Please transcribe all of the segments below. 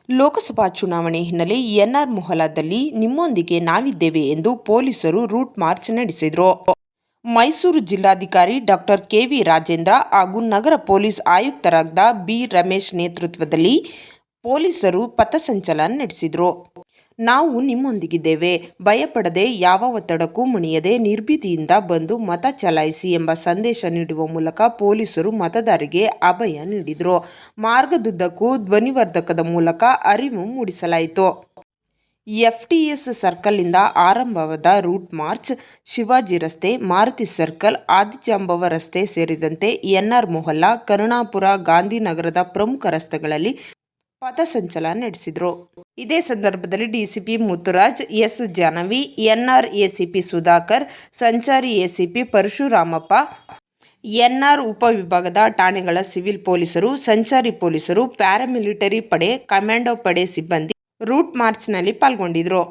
ಲೋಕಸಭಾ ಚುನಾವಣೆ ಹಿನ್ನೆಲೆ ಎನ್ಆರ್ ಮೊಹಲ್ಲಾದಲ್ಲಿ ನಿಮ್ಮೊಂದಿಗೆ ನಾವಿದ್ದೇವೆ ಎಂದು ಪೊಲೀಸರು ರೂಟ್ ಮಾರ್ಚ್ ನಡೆಸಿದರು. ಮೈಸೂರು ಜಿಲ್ಲಾಧಿಕಾರಿ ಡಾಕ್ಟರ್ ಕೆವಿ ರಾಜೇಂದ್ರ ಹಾಗೂ ನಗರ ಪೊಲೀಸ್ ಆಯುಕ್ತರಾದ ಬಿ ರಮೇಶ್ ನೇತೃತ್ವದಲ್ಲಿ ಪೊಲೀಸರು ಪಥಸಂಚಲನ ನಡೆಸಿದರು. ನಾವು ನಿಮ್ಮೊಂದಿಗಿದ್ದೇವೆ, ಭಯಪಡದೆ, ಯಾವ ಒತ್ತಡಕ್ಕೂ ಮಣಿಯದೆ ನಿರ್ಭೀತಿಯಿಂದ ಬಂದು ಮತ ಚಲಾಯಿಸಿ ಎಂಬ ಸಂದೇಶ ನೀಡುವ ಮೂಲಕ ಪೊಲೀಸರು ಮತದಾರರಿಗೆ ಅಭಯ ನೀಡಿದರು. ಮಾರ್ಗದುದ್ದಕ್ಕೂ ಧ್ವನಿವರ್ಧಕದ ಮೂಲಕ ಅರಿವು ಮೂಡಿಸಲಾಯಿತು. ಎಫ್ಟಿಎಸ್ ಸರ್ಕಲ್ನಿಂದ ಆರಂಭವಾದ ರೂಟ್ ಮಾರ್ಚ್ ಶಿವಾಜಿ ರಸ್ತೆ, ಮಾರುತಿ ಸರ್ಕಲ್, ಆದಿಜಾಂಬವ ರಸ್ತೆ ಸೇರಿದಂತೆ ಎನ್ಆರ್ ಮೊಹಲ್ಲಾ, ಕರುಣಾಪುರ, ಗಾಂಧಿನಗರದ ಪ್ರಮುಖ ರಸ್ತೆಗಳಲ್ಲಿ ಪಥಸಂಚಲನ ನಡೆಸಿದರು. ಇದೇ ಸಂದರ್ಭದಲ್ಲಿ DCP Muthuraj, S Jahnavi, NR ACP Sudhakar, ಸಂಚಾರಿ ಎಸಿಪಿ ಪರಶುರಾಮಪ್ಪ, ಎನ್ಆರ್ ಉಪವಿಭಾಗದ ಠಾಣೆಗಳ ಸಿವಿಲ್ ಪೊಲೀಸರು, ಸಂಚಾರಿ ಪೊಲೀಸರು, ಪ್ಯಾರಾಮಿಲಿಟರಿ ಪಡೆ, ಕಮಾಂಡೋ ಪಡೆ ಸಿಬ್ಬಂದಿ ರೂಟ್ ಮಾರ್ಚ್ನಲ್ಲಿ ಪಾಲ್ಗೊಂಡಿದ್ದರು.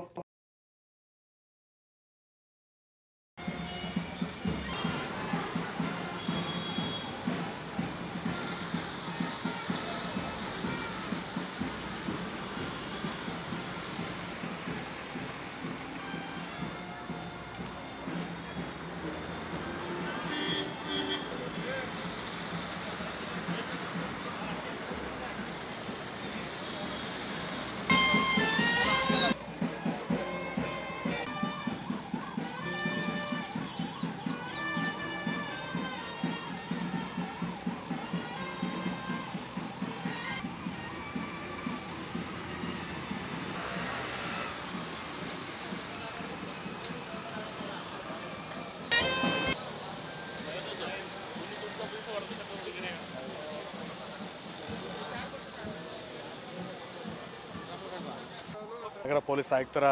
ನಗರ ಪೊಲೀಸ್ ಆಯುಕ್ತರ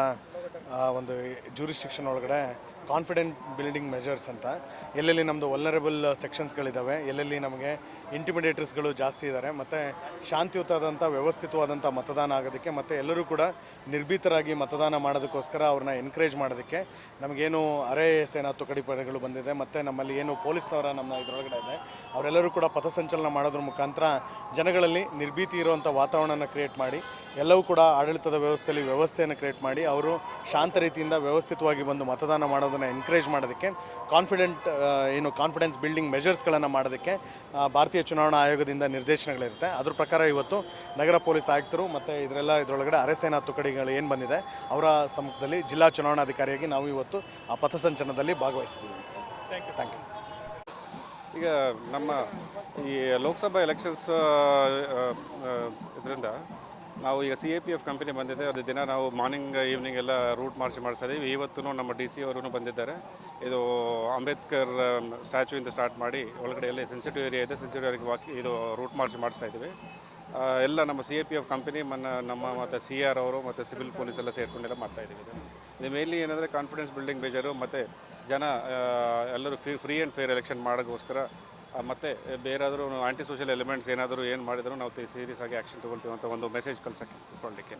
ಒಂದು ಜ್ಯೂರಿಸ್ಡಿಕ್ಷನ್ ಒಳಗಡೆ ಕಾನ್ಫಿಡೆಂಟ್ ಬಿಲ್ಡಿಂಗ್ ಮೆಜರ್ಸ್ ಅಂತ ಎಲ್ಲೆಲ್ಲಿ ನಮ್ಮದು ವಲ್ನರಬಲ್ ಸೆಕ್ಷನ್ಸ್ಗಳಿದ್ದಾವೆ, ಎಲ್ಲೆಲ್ಲಿ ನಮಗೆ ಇಂಟಿಮಿಡೇಟರ್ಸ್ಗಳು ಜಾಸ್ತಿ ಇದ್ದಾರೆ, ಮತ್ತು ಶಾಂತಿಯುತವಾದಂಥ ವ್ಯವಸ್ಥಿತವಾದಂಥ ಮತದಾನ ಆಗೋದಕ್ಕೆ ಮತ್ತು ಎಲ್ಲರೂ ಕೂಡ ನಿರ್ಭೀತರಾಗಿ ಮತದಾನ ಮಾಡೋದಕ್ಕೋಸ್ಕರ ಅವ್ರನ್ನ ಎನ್ಕರೇಜ್ ಮಾಡೋದಕ್ಕೆ ನಮಗೇನು ಅರೆ ಸೇನಾ ತುಕಡಿ ಪಡೆಗಳು ಬಂದಿದೆ ಮತ್ತು ನಮ್ಮಲ್ಲಿ ಏನು ಪೊಲೀಸ್ನವರ ನಮ್ಮ ಇದರೊಳಗಡೆ ಇದೆ ಅವರೆಲ್ಲರೂ ಕೂಡ ಪಥಸಂಚಲನ ಮಾಡೋದ್ರ ಮುಖಾಂತರ ಜನಗಳಲ್ಲಿ ನಿರ್ಭೀತಿ ಇರುವಂಥ ವಾತಾವರಣನ ಕ್ರಿಯೇಟ್ ಮಾಡಿ ಎಲ್ಲವೂ ಕೂಡ ಆಡಳಿತದ ವ್ಯವಸ್ಥೆಯನ್ನು ಕ್ರಿಯೇಟ್ ಮಾಡಿ ಅವರು ಶಾಂತ ರೀತಿಯಿಂದ ವ್ಯವಸ್ಥಿತವಾಗಿ ಬಂದು ಮತದಾನ ಮಾಡೋದನ್ನು ಎನ್ಕರೇಜ್ ಮಾಡೋದಕ್ಕೆ ಕಾನ್ಫಿಡೆನ್ಸ್ ಬಿಲ್ಡಿಂಗ್ ಮೆಜರ್ಸ್ಗಳನ್ನು ಮಾಡೋದಕ್ಕೆ ಭಾರತೀಯ ಚುನಾವಣಾ ಆಯೋಗದಿಂದ ನಿರ್ದೇಶನಗಳಿರುತ್ತೆ. ಅದ್ರ ಪ್ರಕಾರ ಇವತ್ತು ನಗರ ಪೊಲೀಸ್ ಆಯುಕ್ತರು ಮತ್ತು ಇದರೊಳಗಡೆ ಅರೆಸೇನಾ ತುಕಡಿಗಳು ಏನು ಬಂದಿದೆ ಅವರ ಸಮ್ಮುಖದಲ್ಲಿ ಜಿಲ್ಲಾ ಚುನಾವಣಾಧಿಕಾರಿಯಾಗಿ ನಾವು ಇವತ್ತು ಆ ಪಥಸಂಚಲನದಲ್ಲಿ ಭಾಗವಹಿಸಿದ್ದೀವಿ. Thank you. ಈಗ ನಮ್ಮ ಈ ಲೋಕಸಭಾ ಎಲೆಕ್ಷನ್ಸ್ ಇದರಿಂದ ನಾವು ಈಗ CAPF ಕಂಪನಿ ಬಂದಿದೆ. ಅದು ದಿನ ನಾವು ಮಾರ್ನಿಂಗ್ ಈವ್ನಿಂಗ್ ಎಲ್ಲ ರೂಟ್ ಮಾರ್ಚ್ ಮಾಡಿಸ್ತಾ ಇದ್ದೀವಿ. ಇವತ್ತು ನಮ್ಮ DC ಅವರು ಬಂದಿದ್ದಾರೆ. ಇದು ಅಂಬೇಡ್ಕರ್ ಸ್ಟ್ಯಾಚ್ಯೂಯಿಂದ ಸ್ಟಾರ್ಟ್ ಮಾಡಿ ಒಳಗಡೆ ಎಲ್ಲ ಸೆನ್ಸಿಟಿವ್ ಏರಿಯಾ ಇದೆ, ಸೆನ್ಸಿಟಿವ್ ಏರಿಯಾಗೆ ಇದು ರೂಟ್ ಮಾರ್ಚ್ ಮಾಡಿಸ್ತಾ ಇದ್ದೀವಿ. ಎಲ್ಲ ನಮ್ಮ CAPF ಕಂಪನಿ ನಮ್ಮ ಮತ್ತು CR ಅವರು ಮತ್ತು ಸಿವಿಲ್ ಪೊಲೀಸ್ ಎಲ್ಲ ಸೇರ್ಕೊಂಡೆಲ್ಲ ಮಾಡ್ತಾಯಿದ್ದೀವಿ. ಇದು ಮೇನ್ಲಿ ಏನಂದರೆ ಕಾನ್ಫಿಡೆನ್ಸ್ ಬಿಲ್ಡಿಂಗ್ ಮೆಜರು ಮತ್ತು ಜನ ಎಲ್ಲರೂ ಫ್ರೀ ಆ್ಯಂಡ್ ಫೇರ್ ಎಲೆಕ್ಷನ್ ಮಾಡೋಕ್ಕೋಸ್ಕರ ಮತ್ತು ಬೇರಾದರೂ ಆಂಟಿ ಸೋಷಿಯಲ್ ಎಲಿಮೆಂಟ್ಸ್ ಏನಾದರೂ ಏನು ಮಾಡಿದರೂ ನಾವು ಸೀರಿಯಸ್ ಆಗಿ ಆ್ಯಕ್ಷನ್ ತೊಗೊಳ್ತೀವಿ ಅಂತ ಒಂದು ಮೆಸೇಜ್ ಕಳ್ಸೋಕ್ಕೆ